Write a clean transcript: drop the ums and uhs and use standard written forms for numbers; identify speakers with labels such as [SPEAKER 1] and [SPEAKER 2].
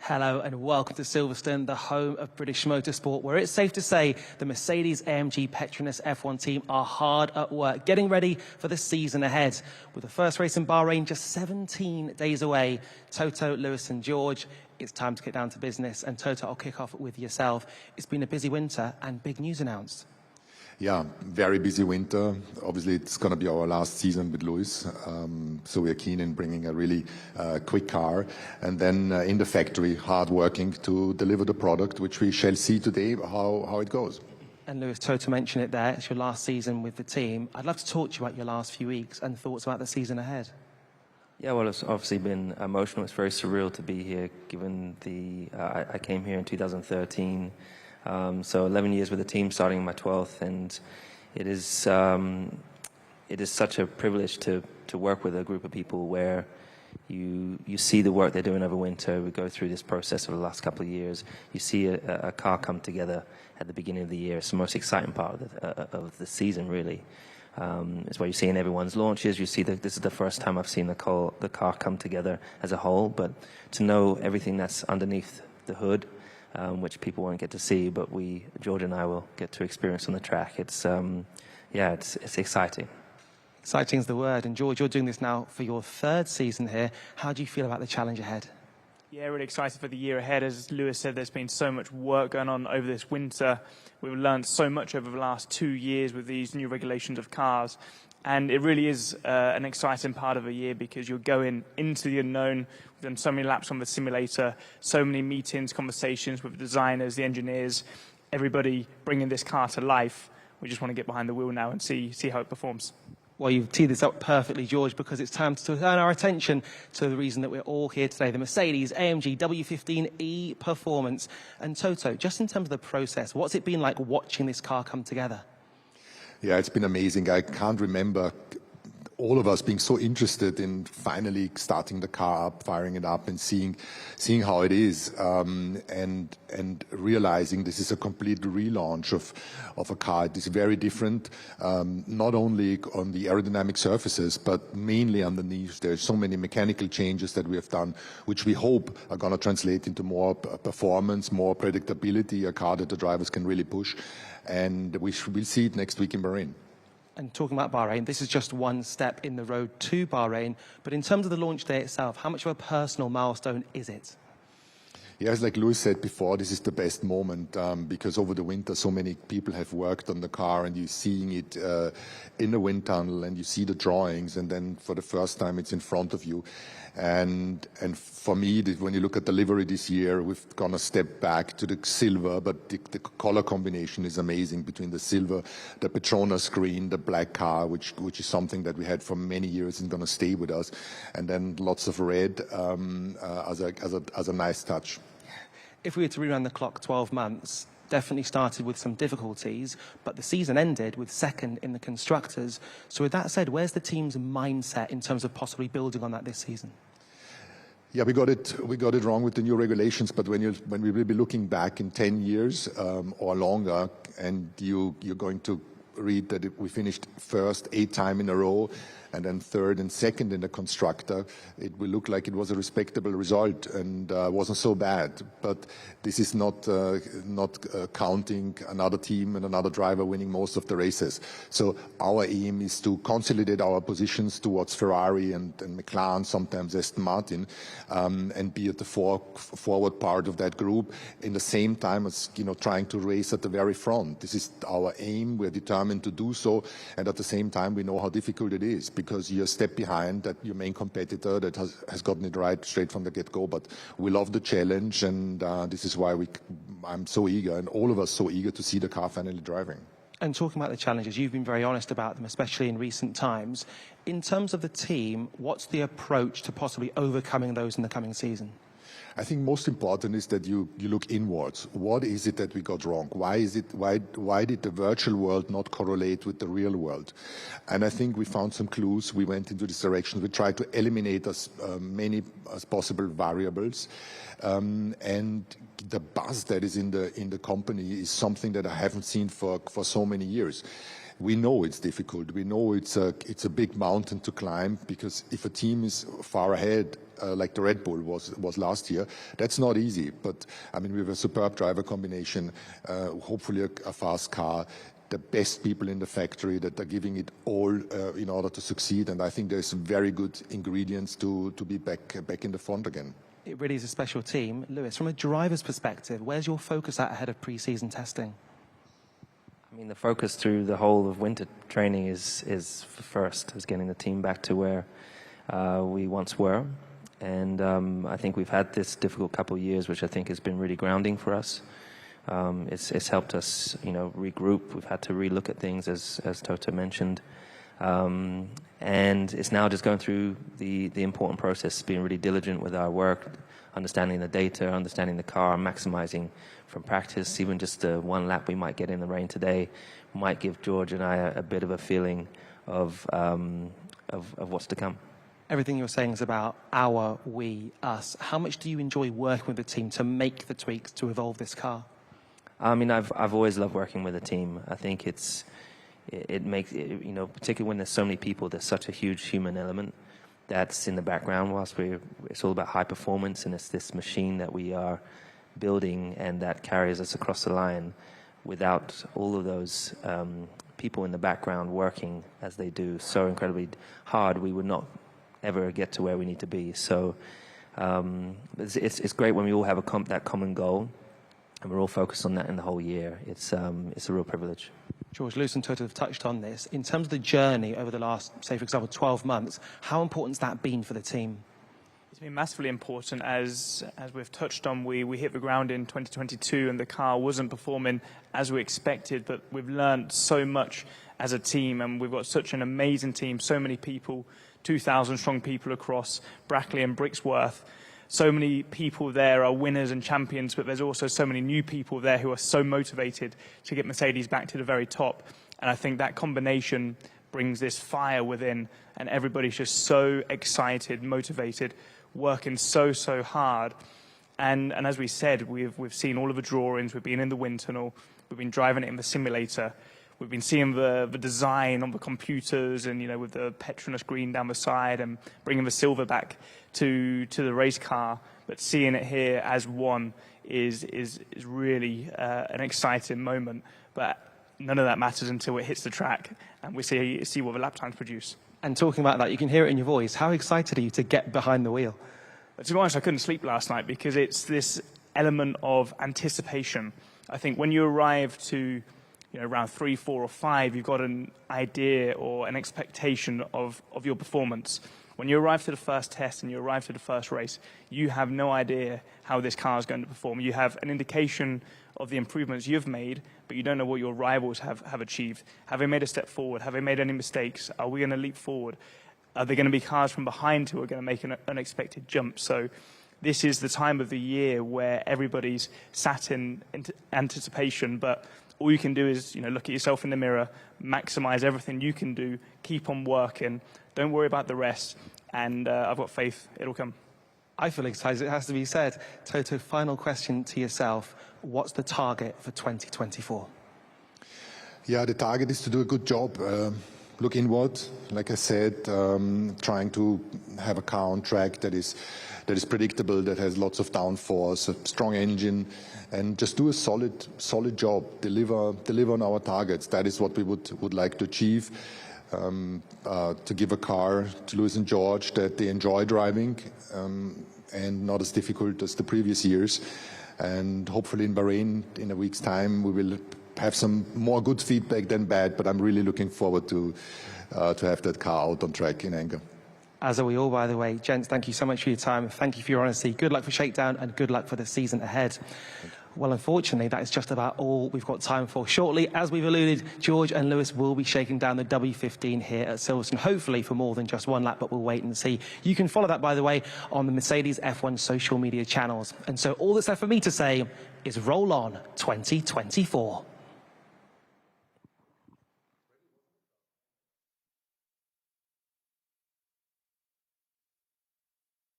[SPEAKER 1] Hello and welcome to Silverstone, the home of British motorsport, where it's safe to say the Mercedes-AMG Petronas F1 team are hard at work, getting ready for the season ahead. With the first race in Bahrain just 17 days away, Toto, Lewis and George, it's time to get down to business. And Toto, I'll kick off with yourself. It's been a busy winter and big news announced.
[SPEAKER 2] Yeah, very busy winter. Obviously, it's going to be our last season with Lewis, so we are keen in bringing a really quick car. And then in the factory, hard working to deliver the product, which we shall see today how it goes.
[SPEAKER 1] And Lewis, Toto mentioned it there. It's your last season with the team. I'd love to talk to you about your last few weeks and thoughts about the season ahead.
[SPEAKER 3] Yeah, well, it's obviously been emotional. It's very surreal to be here, given I came here in 2013. So 11 years with the team, starting my 12th, and it is such a privilege to work with a group of people where you see the work they're doing over winter. We go through this process over the last couple of years. You see a car come together at the beginning of the year. It's the most exciting part of the season, really. It's what you see in everyone's launches. You see that this is the first time I've seen the car come together as a whole, but to know everything that's underneath the hood, which people won't get to see, but George and I will get to experience on the track. It's exciting.
[SPEAKER 1] Exciting is the word. And George, you're doing this now for your third season here. How do you feel about the challenge ahead?
[SPEAKER 4] Yeah, really excited for the year ahead. As Lewis said, there's been so much work going on over this winter. We've learned so much over the last 2 years with these new regulations of cars. And it really is an exciting part of the year because you're going into the unknown. We've done so many laps on the simulator, so many meetings, conversations with the designers, the engineers, everybody bringing this car to life. We just want to get behind the wheel now and see how it performs.
[SPEAKER 1] Well, you've teed this up perfectly, George, because it's time to turn our attention to the reason that we're all here today, the Mercedes-AMG W15 Performance. And Toto, just in terms of the process, what's it been like watching this car come together?
[SPEAKER 2] Yeah, it's been amazing. I can't remember all of us being so interested in finally starting the car up, firing it up, and seeing how it is, and realizing this is a complete relaunch of a car. It is very different, not only on the aerodynamic surfaces, but mainly underneath. There's so many mechanical changes that we have done, which we hope are going to translate into more performance, more predictability, a car that the drivers can really push. And we'll see it next week in Bahrain.
[SPEAKER 1] And talking about Bahrain, this is just one step in the road to Bahrain. But in terms of the launch day itself, how much of a personal milestone is it?
[SPEAKER 2] Yes, like Lewis said before, this is the best moment because over the winter so many people have worked on the car, and you're seeing it in the wind tunnel, and you see the drawings, and then for the first time it's in front of you. And for me, when you look at the livery this year, we've gone a step back to the silver, but the color combination is amazing between the silver, the Petronas green, the black car, which is something that we had for many years and going to stay with us, and then lots of red as a nice touch.
[SPEAKER 1] If we were to rewind the clock 12 months, definitely started with some difficulties, but the season ended with second in the Constructors. So with that said, where's the team's mindset in terms of possibly building on that this season?
[SPEAKER 2] Yeah, we got it wrong with the new regulations, but when we will be looking back in 10 years or longer, and you're going to read that we finished first 8 times in a row, and then third and second in the constructor, it will look like it was a respectable result and wasn't so bad. But this is not counting another team and another driver winning most of the races. So our aim is to consolidate our positions towards Ferrari and McLaren, sometimes Aston Martin, and be at the forward part of that group. In the same time as trying to race at the very front. This is our aim. We're determined to do so, and at the same time we know how difficult it is, because you're a step behind that your main competitor that has gotten it right straight from the get-go. But we love the challenge, and this is why I'm so eager, and all of us so eager to see the car finally driving.
[SPEAKER 1] And talking about the challenges, you've been very honest about them, especially in recent times. In terms of the team, what's the approach to possibly overcoming those in the coming season?
[SPEAKER 2] I think most important is that you look inwards. What is it that we got wrong? Why did the virtual world not correlate with the real world? And I think we found some clues. We went into this direction. We tried to eliminate as many as possible variables. And the buzz that is in the company is something that I haven't seen for so many years. we know it's difficult. We know it's a big mountain to climb, because if a team is far ahead, like the Red Bull was last year, that's not easy. But I mean, we have a superb driver combination, hopefully a fast car, the best people in the factory that are giving it all in order to succeed. And I think there's some very good ingredients to be back in the front again.
[SPEAKER 1] It really is a special team. Lewis, from a driver's perspective, where's your focus at ahead of pre-season testing?
[SPEAKER 3] I mean, the focus through the whole of winter training is first, is getting the team back to where we once were. And I think we've had this difficult couple of years, which I think has been really grounding for us. It's helped us, regroup. We've had to relook at things, as Toto mentioned. And it's now just going through the important process, being really diligent with our work, understanding the data, understanding the car, maximizing from practice. Even just the one lap we might get in the rain today might give George and I a bit of a feeling of what's to come.
[SPEAKER 1] Everything you're saying is about our, we, us. How much do you enjoy working with the team to make the tweaks to evolve this car?
[SPEAKER 3] I mean, I've always loved working with a team. I think it makes, particularly when there's so many people, there's such a huge human element that's in the background whilst it's all about high performance, and it's this machine that we are building and that carries us across the line. Without all of those people in the background working as they do so incredibly hard, we would not ever get to where we need to be. So it's great when we all have that common goal, and we're all focused on that in the whole year. It's a real privilege.
[SPEAKER 1] George, Lewis and Toto have touched on this. In terms of the journey over the last, say, for example, 12 months, how important has that been for the team?
[SPEAKER 4] It's been massively important. As we've touched on, we hit the ground in 2022 and the car wasn't performing as we expected, but we've learned so much as a team, and we've got such an amazing team, so many people, 2,000 strong people across Brackley and Brixworth. So many people there are winners and champions, but there's also so many new people there who are so motivated to get Mercedes back to the very top. And I think that combination brings this fire within, and everybody's just so excited, motivated, working so hard. And as we said, we've seen all of the drawings, we've been in the wind tunnel, we've been driving it in the simulator, we've been seeing the design on the computers, and with the Petronas green down the side, and bringing the silver back to the race car. But seeing it here as one is really an exciting moment. But none of that matters until it hits the track and we see what the lap times produce.
[SPEAKER 1] And talking about that, you can hear it in your voice. How excited are you to get behind the wheel?
[SPEAKER 4] But to be honest, I couldn't sleep last night because it's this element of anticipation. I think when you arrive to around 3, 4 or 5, you've got an idea or an expectation of your performance. When you arrive to the first test and you arrive to the first race, you have no idea how this car is going to perform. You have an indication of the improvements you've made, but you don't know what your rivals have achieved. Have they made a step forward? Have they made any mistakes? Are we going to leap forward? Are there going to be cars from behind who are going to make an unexpected jump? So this is the time of the year where everybody's sat in anticipation, but all you can do is look at yourself in the mirror, maximize everything you can do, keep on working, don't worry about the rest, and I've got faith it'll come.
[SPEAKER 1] I feel excited, it has to be said. Toto, final question to yourself. What's the target for 2024?
[SPEAKER 2] Yeah, the target is to do a good job. Look inward, like I said, trying to have a car on track that is predictable, that has lots of downforce, a strong engine, and just do a solid job, deliver on our targets. That is what we would like to achieve. To give a car to Lewis and George that they enjoy driving, and not as difficult as the previous years. And hopefully in Bahrain, in a week's time, we will have some more good feedback than bad, but I'm really looking forward to have that car out on track in anger.
[SPEAKER 1] As are we all, by the way. Gents, thank you so much for your time. Thank you for your honesty. Good luck for Shakedown and good luck for the season ahead. Well, unfortunately, that is just about all we've got time for. Shortly, as we've alluded, George and Lewis will be shaking down the W15 here at Silverstone, hopefully for more than just one lap, but we'll wait and see. You can follow that, by the way, on the Mercedes F1 social media channels. And so all that's left for me to say is roll on 2024.